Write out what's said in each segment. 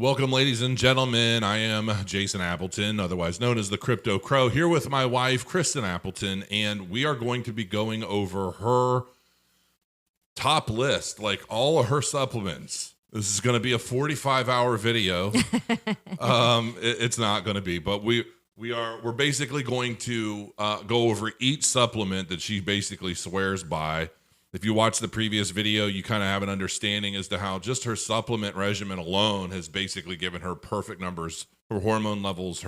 Welcome, ladies and gentlemen. I am Jason Appleton, otherwise known as the Crypto Crow, here with my wife, Cristen Appleton, and we are going to be going over her top list, like all of her supplements. This is going to be a 45-hour video. It's not going to be, but we're basically going to go over each supplement that she basically swears by. If you watch the previous video, you kind of have an understanding as to how just her supplement regimen alone has basically given her perfect numbers, her hormone levels,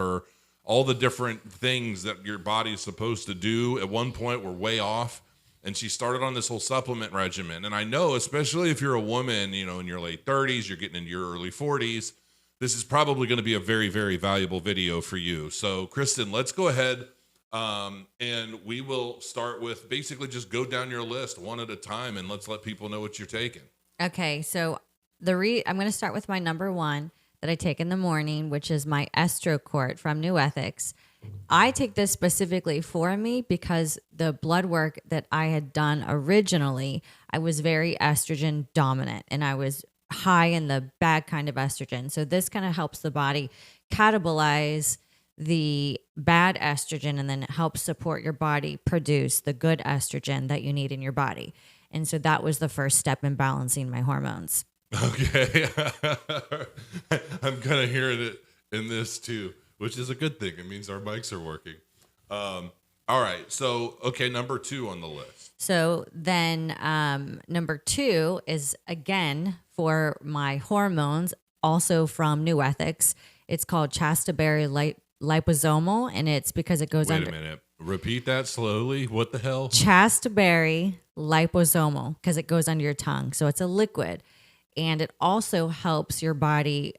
all the different things that your body is supposed to do. At one point, were way off, and she started on this whole supplement regimen. And I know, especially if you're a woman, in your late 30s, you're getting into your early 40s, this is probably going to be a very, very valuable video for you. So, Cristen, let's go ahead. And we will start with basically just go down your list one at a time, and let's let people know what you're taking. Okay, so I'm going to start with my number one that I take in the morning, which is my EstroCort from New Ethics. I take this specifically for me because the blood work that I had done originally, I was very estrogen dominant, and I was high in the bad kind of estrogen. So this kind of helps the body catabolize the bad estrogen, and then it helps support your body produce the good estrogen that you need in your body. And so that was the first step in balancing my hormones. Okay. I'm kind of hearing it in this too, which is a good thing. It means our mics are working. All right. So, okay, number two on the list. So then number two is, again, for my hormones, also from New Ethics. It's called Chast Berry liposomal, and it's because it goes under. Wait a minute. Repeat that slowly. What the hell? Chast Berry liposomal, because it goes under your tongue. So it's a liquid, and it also helps your body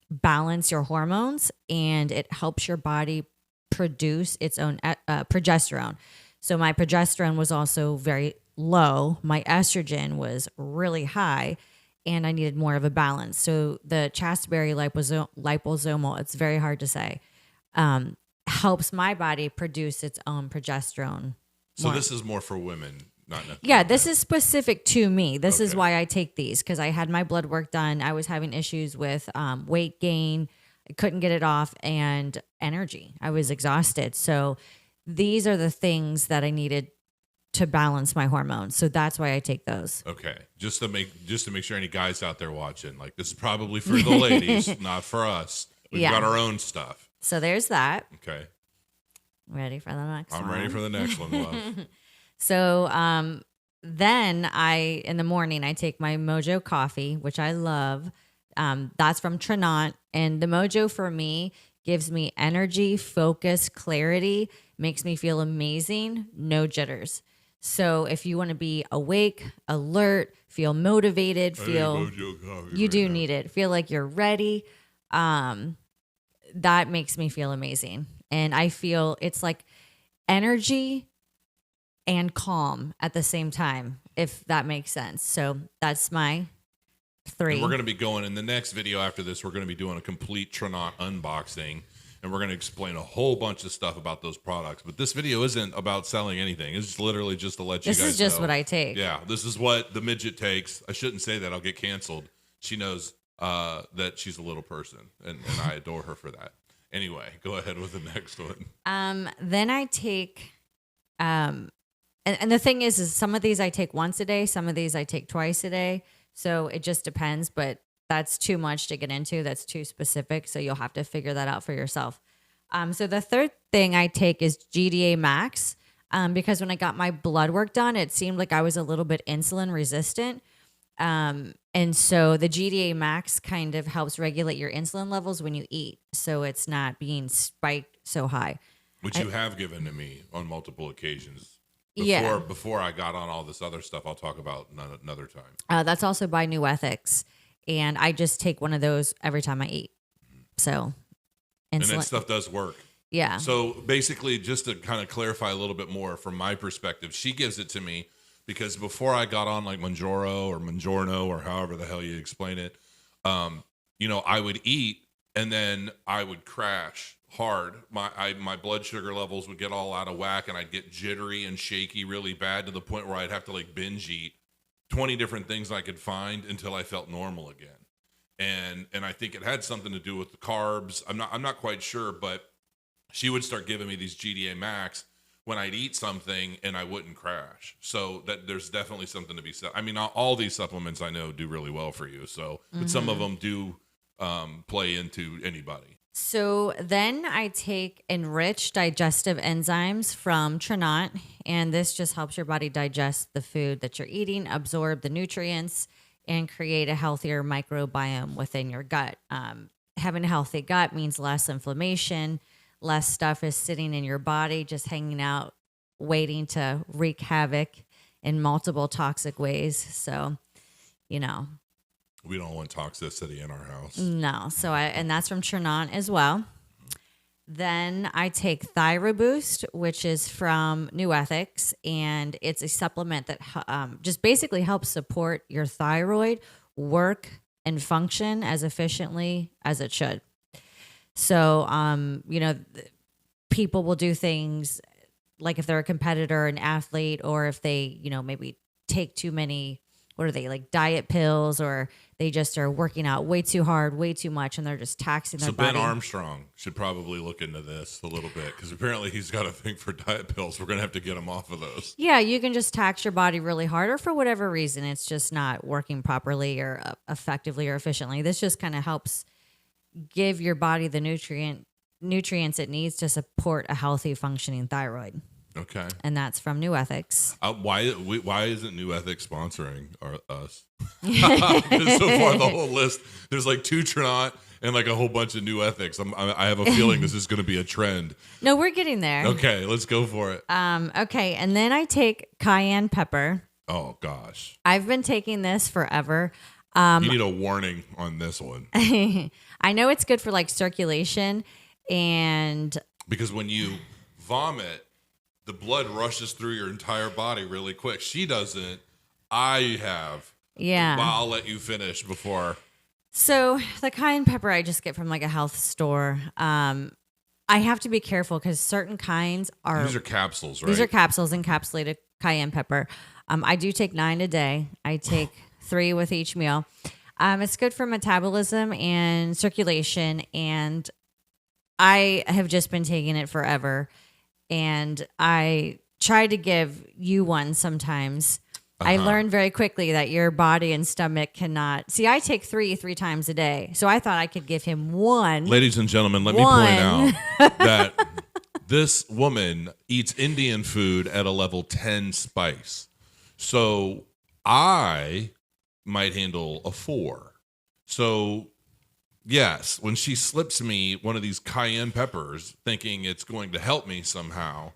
balance your hormones, and it helps your body produce its own progesterone. So my progesterone was also very low. My estrogen was really high, and I needed more of a balance. So the Chast Berry liposomal, it's very hard to say, helps my body produce its own progesterone. So this is more for women, not necessarily. Yeah, this is specific to me. This is why I take these, because I had my blood work done. I was having issues with weight gain. I couldn't get it off, and energy. I was exhausted. So these are the things that I needed to balance my hormones. So that's why I take those. Okay. Just to make sure any guys out there watching, like, this is probably for the ladies, not for us. We've got our own stuff. So there's that. Okay. Ready for the next one? I'm ready for the next one, love. So then in the morning, I take my Mojo Coffee, which I love. That's from Trinat. And the Mojo for me gives me energy, focus, clarity, makes me feel amazing, no jitters. So if you want to be awake, alert, feel motivated, you do need it. Feel like you're ready. That makes me feel amazing. And I feel it's like energy and calm at the same time, if that makes sense. So that's my three. And we're going to be going in the next video after this. We're going to be doing a complete Trinat unboxing, and we're going to explain a whole bunch of stuff about those products. But this video isn't about selling anything. It's literally just to let you guys know. This is just what I take. Yeah, this is what the midget takes. I shouldn't say that. I'll get canceled. She knows that she's a little person, and I adore her for that. Anyway, go ahead with the next one. Then I take, and the thing is some of these I take once a day, some of these I take twice a day. So it just depends, but that's too much to get into. That's too specific. So you'll have to figure that out for yourself. So the third thing I take is GDA Max, because when I got my blood work done, it seemed like I was a little bit insulin resistant. And so the GDA Max kind of helps regulate your insulin levels when you eat. So it's not being spiked so high. Which you have given to me on multiple occasions. Yeah. Before I got on all this other stuff, I'll talk about another time. That's also by New Ethics. And I just take one of those every time I eat. So insulin. And that stuff does work. Yeah. So basically, just to kind of clarify a little bit more from my perspective, she gives it to me because before I got on like Manjaro or Mangiorno or however the hell you explain it, I would eat and then I would crash hard. My blood sugar levels would get all out of whack, and I'd get jittery and shaky really bad to the point where I'd have to like binge eat 20 different things I could find until I felt normal again. and I think it had something to do with the carbs. I'm not quite sure, but she would start giving me these GDA Max when I'd eat something and I wouldn't crash. So that there's definitely something to be said. I mean, all these supplements I know do really well for you. So, but some of them do play into anybody. So then I take enriched digestive enzymes from Trinat, and this just helps your body digest the food that you're eating, absorb the nutrients, and create a healthier microbiome within your gut. Having a healthy gut means less inflammation, less stuff is sitting in your body, just hanging out, waiting to wreak havoc in multiple toxic ways. So, you know. We don't want toxicity in our house. No. So and that's from Trinat as well. Then I take Thyro Boost, which is from New Ethics, and it's a supplement that just basically helps support your thyroid work and function as efficiently as it should. So, people will do things like if they're a competitor, an athlete, or if they, maybe take too many, what are they, like diet pills, or they just are working out way too hard, way too much, and they're just taxing their body. So Ben Armstrong should probably look into this a little bit because apparently he's got a thing for diet pills. We're going to have to get him off of those. Yeah, you can just tax your body really hard, or for whatever reason, it's just not working properly or effectively or efficiently. This just kind of helps give your body the nutrients it needs to support a healthy functioning thyroid. Okay. And that's from New Ethics. Why isn't New Ethics sponsoring us? So far, the whole list, there's like 2 Trinat and like a whole bunch of New Ethics. I have a feeling this is going to be a trend. No, we're getting there. Okay, let's go for it. Okay, and then I take Cayenne Pepper. Oh, gosh. I've been taking this forever. You need a warning on this one. I know it's good for like circulation and... Because when you vomit, the blood rushes through your entire body really quick. She doesn't. I have. Yeah. Well, I'll let you finish before. So the cayenne pepper I just get from like a health store. I have to be careful because certain kinds are... These are capsules, right? These are capsules, encapsulated cayenne pepper. I do take 9 a day. I take 3 with each meal. It's good for metabolism and circulation, and I have just been taking it forever. And I try to give you one sometimes. I learned very quickly that your body and stomach cannot... See, I take 3 times a day. So I thought I could give him 1. Ladies and gentlemen, let me point out that this woman eats Indian food at a level 10 spice. So I might handle a 4. So... Yes, when she slips me one of these cayenne peppers, thinking it's going to help me somehow,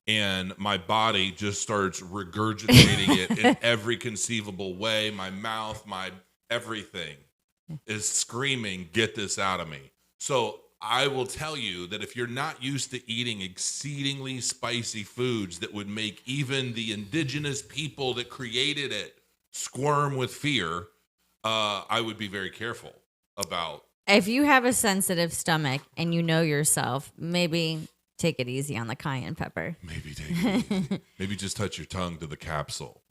and my body just starts regurgitating it in every conceivable way, my mouth, my everything is screaming, get this out of me. So I will tell you that if you're not used to eating exceedingly spicy foods that would make even the indigenous people that created it squirm with fear, I would be very careful about. If you have a sensitive stomach and you know yourself, maybe take it easy on the cayenne pepper. Maybe take it easy. Maybe just touch your tongue to the capsule.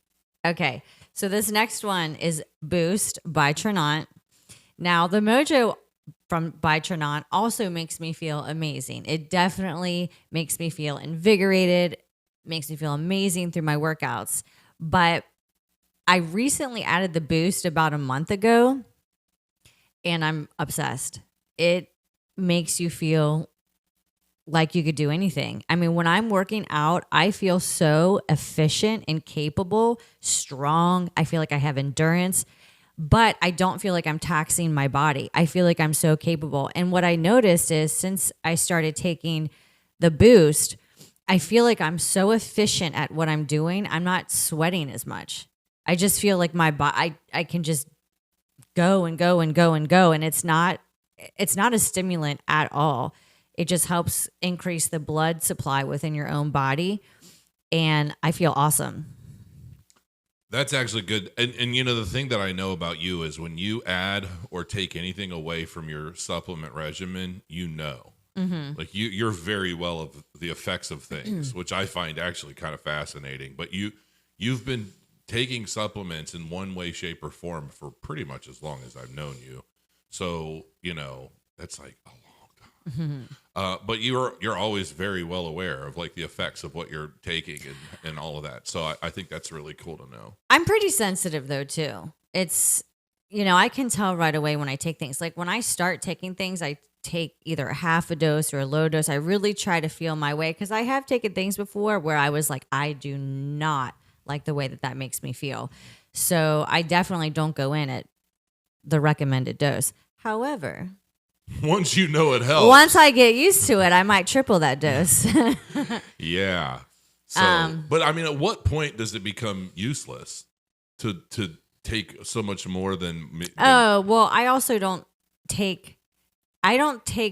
Okay, so this next one is Boost by Trinat. Now, the Mojo by Trinat also makes me feel amazing. It definitely makes me feel invigorated, makes me feel amazing through my workouts. But I recently added the Boost about a month ago, and I'm obsessed. It makes you feel like you could do anything. I mean, when I'm working out, I feel so efficient and capable, strong. I feel like I have endurance, but I don't feel like I'm taxing my body. I feel like I'm so capable. And what I noticed is since I started taking the Boost, I feel like I'm so efficient at what I'm doing. I'm not sweating as much. I just feel like my body, I can just go and go and go and go. And it's not a stimulant at all. It just helps increase the blood supply within your own body. And I feel awesome. That's actually good. And you know, the thing that I know about you is when you add or take anything away from your supplement regimen, you know. Mm-hmm. Like you're very well of the effects of things, which I find actually kind of fascinating. But you've been taking supplements in one way, shape, or form for pretty much as long as I've known you. So, that's like a long time. But you're always very well aware of like the effects of what you're taking and all of that. So I think that's really cool to know. I'm pretty sensitive though too. It's, I can tell right away when I take things. Like when I start taking things, I take either a half a dose or a low dose. I really try to feel my way because I have taken things before where I was like, I do not like the way that makes me feel. So I definitely don't go in at the recommended dose. However, once you know it helps. Once I get used to it, I might triple that dose. Yeah. So, but I mean, at what point does it become useless to take so much more than? Oh, well, I also don't take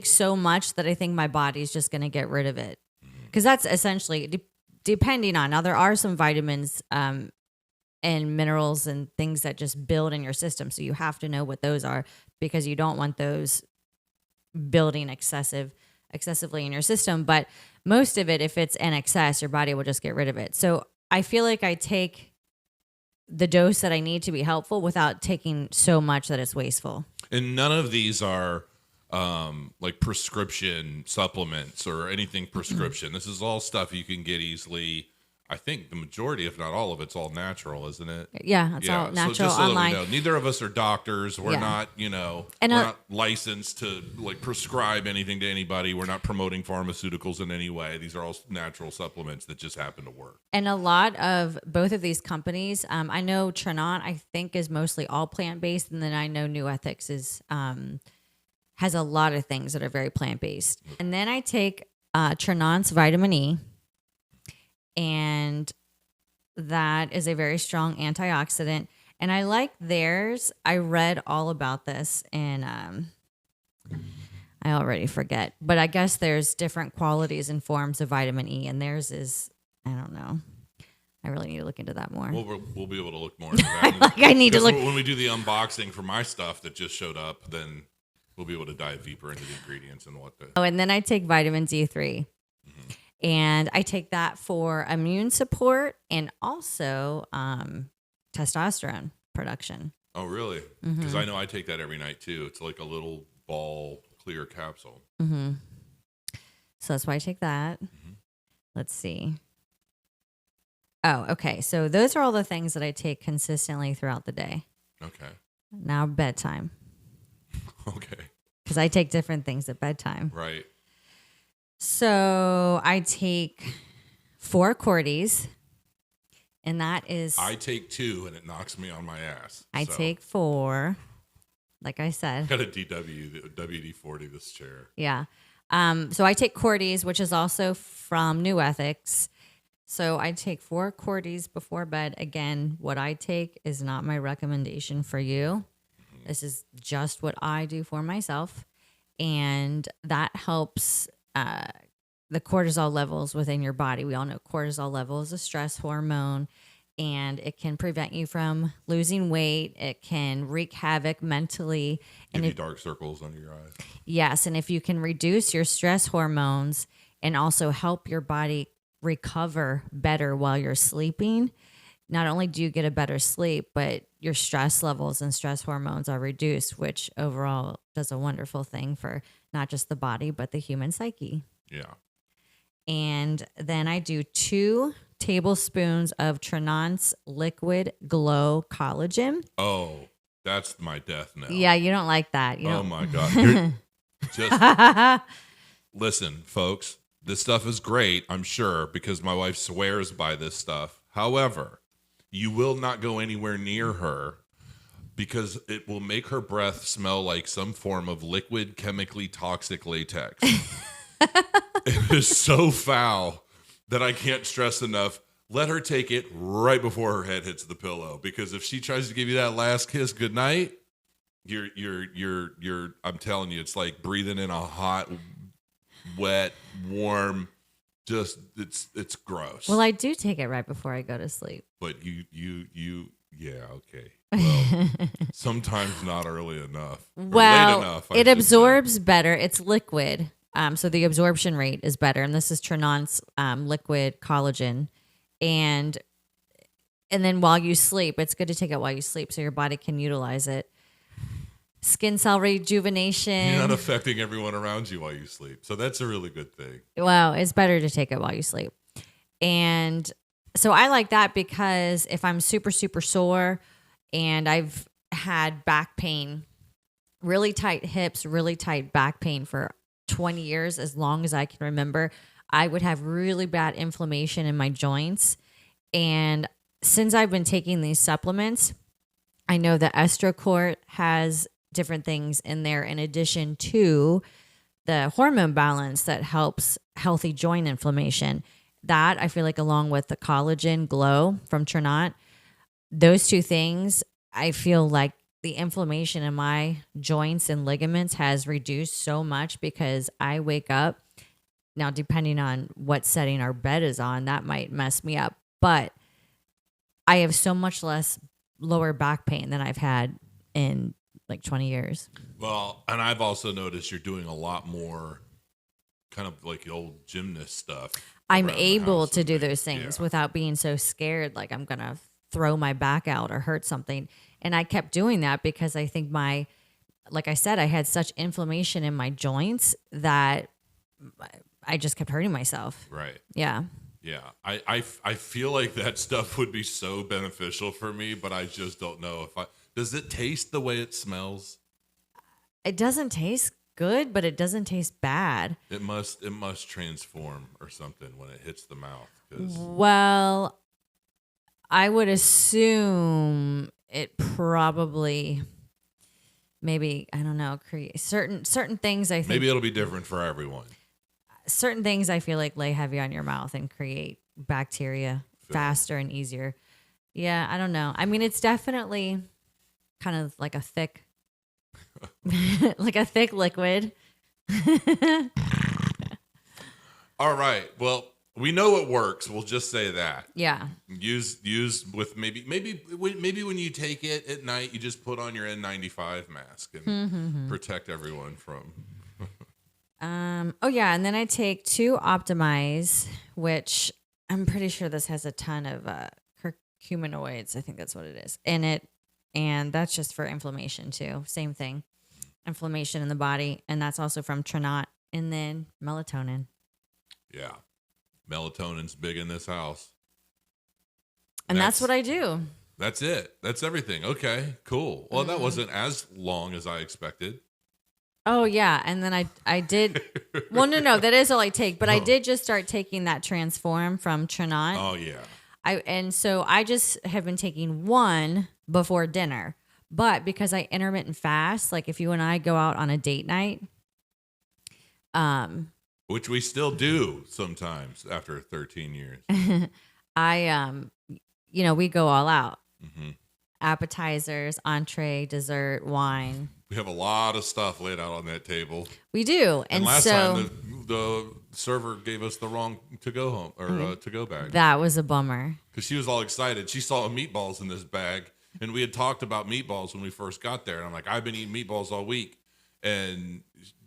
so much that I think my body's just going to get rid of it. Because that's essentially depending on. Now, there are some vitamins and minerals and things that just build in your system. So you have to know what those are because you don't want those building excessively in your system. But most of it, if it's in excess, your body will just get rid of it. So I feel like I take the dose that I need to be helpful without taking so much that it's wasteful. And none of these are like prescription supplements or anything prescription. This is all stuff you can get easily. I think the majority, if not all of it's all natural, isn't it? Yeah, it's all natural, so just so online. That we know, neither of us are doctors. We're not, we're not licensed to like prescribe anything to anybody. We're not promoting pharmaceuticals in any way. These are all natural supplements that just happen to work. And a lot of both of these companies, I know Trinat, I think, is mostly all plant-based. And then I know New Ethics has a lot of things that are very plant-based. And then I take Trinat's vitamin E. And that is a very strong antioxidant. And I like theirs. I read all about this and I already forget. But I guess there's different qualities and forms of vitamin E. And theirs is, I don't know. I really need to look into that more. We'll be able to look more into that. I need to look. When we do the unboxing for my stuff that just showed up, then we'll be able to dive deeper into the ingredients and what the... Oh, and then I take vitamin D3. And I take that for immune support and also testosterone production. Oh, really? Because I know I take that every night, too. It's like a little ball clear capsule. So that's why I take that. Let's see. Oh, okay. So those are all the things that I take consistently throughout the day. Okay. Now bedtime. Okay. Because I take different things at bedtime. Right. So I take 4 Cordy's, and that is... I take 2, and it knocks me on my ass. I take 4, like I said. Got a WD-40 this chair. Yeah. So I take Cordy's, which is also from New Ethics. So I take 4 Cordy's before bed. Again, what I take is not my recommendation for you. This is just what I do for myself. And that helps... the cortisol levels within your body. We all know cortisol level is a stress hormone, and it can prevent you from losing weight. It can wreak havoc mentally. Give you dark circles under your eyes. Yes, and if you can reduce your stress hormones and also help your body recover better while you're sleeping, not only do you get a better sleep, but your stress levels and stress hormones are reduced, which overall does a wonderful thing for not just the body, but the human psyche. Yeah. And then I do 2 tablespoons of Trinat's Liquid Glow Collagen. Oh, that's my death now. Yeah, you don't like that. My God. Just listen, folks. This stuff is great, I'm sure, because my wife swears by this stuff. However, you will not go anywhere near her because it will make her breath smell like some form of liquid, chemically toxic latex. It is so foul that I can't stress enough. Let her take it right before her head hits the pillow, because if she tries to give you that last kiss goodnight, you're I'm telling you, it's like breathing in a hot, wet, warm, just it's gross. Well, I do take it right before I go to sleep. But you yeah, okay. Well, sometimes not early enough. Well, late enough, it absorbs better. It's liquid. So the absorption rate is better. And this is Trinat's liquid collagen. And then while you sleep, it's good to take it while you sleep so your body can utilize it. skin cell rejuvenation. You're not affecting everyone around you while you sleep. So that's a really good thing. Well, it's better to take it while you sleep. And so I like that because if I'm super, super sore and I've had back pain, really tight hips, really tight back pain for 20 years, as long as I can remember, I would have really bad inflammation in my joints. And since I've been taking these supplements, I know that EstroCort has different things in there in addition to the hormone balance that helps healthy joint inflammation. That I feel like along with the Collagen Glow from Trinat, those two things, I feel like the inflammation in my joints and ligaments has reduced so much because I wake up. Now, depending on what setting our bed is on, that might mess me up. But I have so much less lower back pain than I've had in like 20 years. Well, and I've also noticed you're doing a lot more kind of like the old gymnast stuff. I'm able to do those things without being so scared like I'm going to throw my back out or hurt something. And I kept doing that because I think like I said, I had such inflammation in my joints that I just kept hurting myself. Right. Yeah. Yeah. I feel like that stuff would be so beneficial for me, but I just don't know does it taste the way it smells? It doesn't taste good, but it doesn't taste bad. It must transform or something when it hits the mouth. Well, I would assume it probably, maybe, I don't know, create certain things. I think maybe it'll be different for everyone. Certain things I feel like lay heavy on your mouth and create bacteria faster and easier. Yeah, I don't know. I mean, it's definitely kind of like a thick, like a thick liquid. All right. Well, we know it works. We'll just say that. Yeah. Use with maybe when you take it at night, you just put on your N95 mask and protect everyone from. Oh yeah, and then I take 2 Optimize, which I'm pretty sure this has a ton of curcuminoids. I think that's what it is in it, and that's just for inflammation too. Same thing, inflammation in the body, and that's also from Trinat. And then melatonin. Yeah, melatonin's big in this house, and that's what I do. That's it. That's everything. Okay, cool. Well, that wasn't as long as I expected. Oh, yeah. And then I did. Well, no, that is all I take. But I did just start taking that Transform from Trinat. Oh, yeah. And so I just have been taking 1 before dinner. But because I intermittent fast, like if you and I go out on a date night. Which we still do sometimes after 13 years. We go all out. Mm-hmm. Appetizers, entree, dessert, wine. We have a lot of stuff laid out on that table. We do. And last time the server gave us the wrong to-go home or to-go bag. That was a bummer. Because she was all excited. She saw meatballs in this bag. And we had talked about meatballs when we first got there. And I'm like, I've been eating meatballs all week. And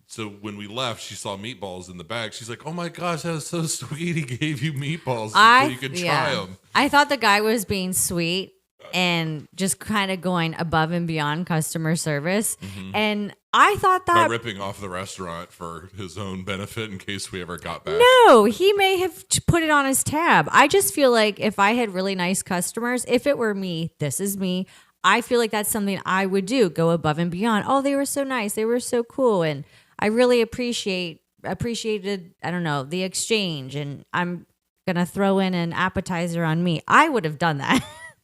so when we left, she saw meatballs in the bag. She's like, oh my gosh, that was so sweet. He gave you meatballs so you could try them. I thought the guy was being sweet and just kind of going above and beyond customer service. Mm-hmm. And I thought that... By ripping off the restaurant for his own benefit in case we ever got back. No, he may have put it on his tab. I just feel like if I had really nice customers, if it were me, this is me, I feel like that's something I would do, go above and beyond. Oh, they were so nice. They were so cool. And I really appreciated, I don't know, the exchange. And I'm going to throw in an appetizer on me. I would have done that.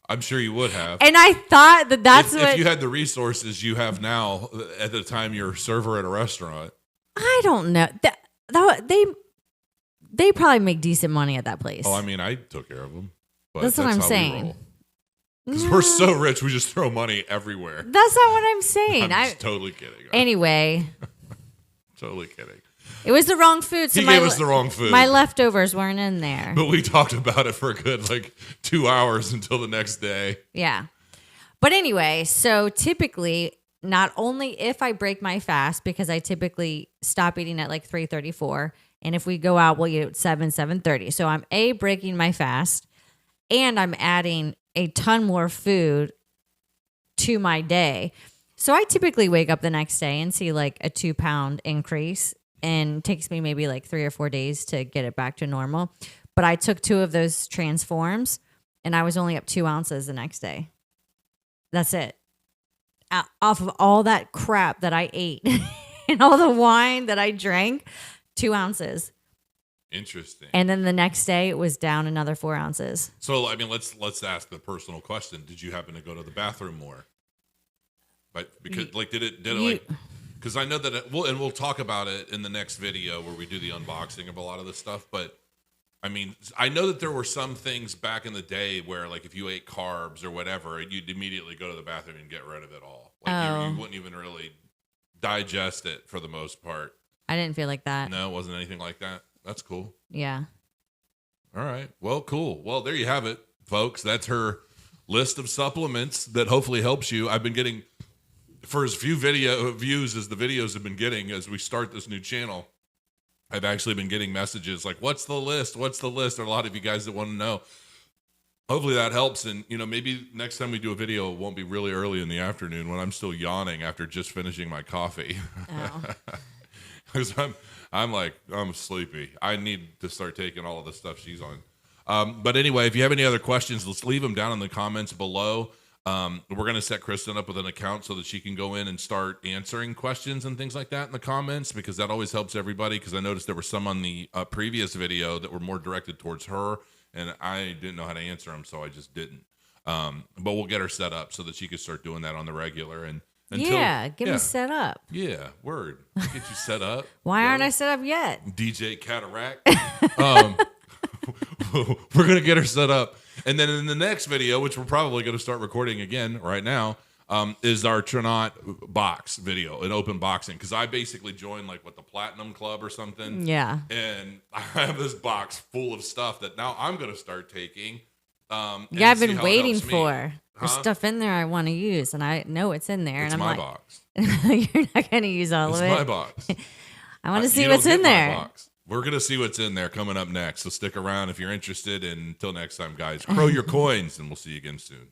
I'm sure you would have. And I thought that's if you had the resources you have now at the time you're a server at a restaurant. I don't know. They probably make decent money at that place. Oh, I mean, I took care of them. But that's what I'm saying. Because we're so rich, we just throw money everywhere. That's not what I'm saying. I'm just totally kidding. Anyway. Totally kidding. It was the wrong food. So he gave us the wrong food. My leftovers weren't in there. But we talked about it for a good 2 hours until the next day. Yeah. But anyway, so typically, not only if I break my fast, because I typically stop eating at 3:34, and if we go out, we'll eat at 7:30. So I'm breaking my fast, and I'm adding a ton more food to my day. So I typically wake up the next day and see like a 2-pound increase, and it takes me maybe like 3 or 4 days to get it back to normal. But I took 2 of those transforms and I was only up 2 ounces the next day. That's it. Off of all that crap that I ate and all the wine that I drank, 2 ounces. Interesting. And then the next day it was down another 4 ounces. So, I mean, let's ask the personal question. Did you happen to go to the bathroom more? But because like, did it like, because I know that we'll talk about it in the next video where we do the unboxing of a lot of this stuff. But I mean, I know that there were some things back in the day where like if you ate carbs or whatever, you'd immediately go to the bathroom and get rid of it all. Like you wouldn't even really digest it for the most part. I didn't feel like that. No, it wasn't anything like that. That's cool. Yeah. All right. Well, cool. Well, there you have it, folks. That's her list of supplements that hopefully helps you. I've been getting, for as few video views as the videos have been getting as we start this new channel, I've actually been getting messages like, what's the list? What's the list? There are a lot of you guys that want to know. Hopefully that helps. And, you know, maybe next time we do a video, it won't be really early in the afternoon when I'm still yawning after just finishing my coffee. Oh. Because I'm sleepy. I need to start taking all of the stuff she's on. But anyway, if you have any other questions, let's leave them down in the comments below. We're going to set Cristen up with an account so that she can go in and start answering questions and things like that in the comments, because that always helps everybody. Because I noticed there were some on the previous video that were more directed towards her, and I didn't know how to answer them, so I just didn't. But we'll get her set up so that she can start doing that on the regular. And get me set up. Yeah, word. Get you set up. Why aren't I set up yet? DJ Cataract. We're going to get her set up. And then in the next video, which we're probably going to start recording again right now, is our Trinat box video, an open boxing. Because I basically joined like the Platinum Club or something. Yeah. And I have this box full of stuff that now I'm going to start taking. I've been waiting for. There's stuff in there I want to use, and I know it's in there. It's and I'm my like, box. You're not going to use all of it. It's my box. I want to see what's in there. Box. We're going to see what's in there coming up next. So stick around if you're interested. And until next time, guys, grow your coins, and we'll see you again soon.